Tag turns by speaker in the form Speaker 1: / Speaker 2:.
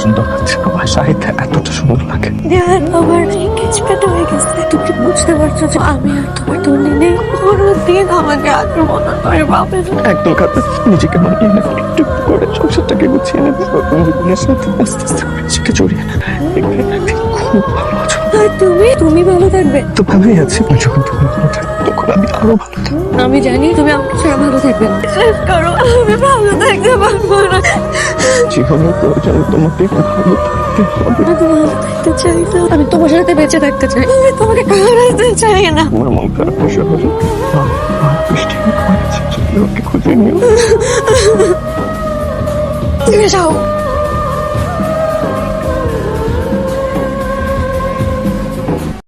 Speaker 1: সুন্দর লাগছে আমার শাড়িতে, এতটা সুন্দর লাগে।
Speaker 2: আমার এঙ্গেজমেন্ট হয়ে গেছে, তুমি বুঝতে পারছো যে আমি আর তোমার দুনিয়া নেই। কোনোদিন আমাকে আগে মনে করে পাবে না।
Speaker 1: একদম কাছে নিজেকে মানিয়ে না, একটু একটু করে সংসারটাকে গুছিয়ে নেবে, নতুন জীবনের সাথে আস্তে আস্তে করে নিজেকে জড়িয়ে নেবে। খুব ভালো আছো।
Speaker 2: আর তুমি ভালো থাকবে
Speaker 1: তো ভালোই আছি, যখন তুমি ভালো থাকবে তখন আমি আরো ভালো থাকবো।
Speaker 2: আমি জানি তুমি আমাকে ছাড়া ভালো থাকবে না। শেষ করো, আমি ভালো থাকতে পারবো না।
Speaker 1: জীবনের প্রয়োজনে তোমাকে ভালো থাকতে হবে।
Speaker 2: আমি ভালো থাকতে চাই না, আমি তোমার সাথে বেঁচে থাকতে চাই, আমি তোমাকে হারাতে চাই না।
Speaker 1: আমার মন খারাপ বিষয় হলো বৃষ্টি হয়েছে, ওকে খুঁজে নিও।
Speaker 2: তুমি যাও।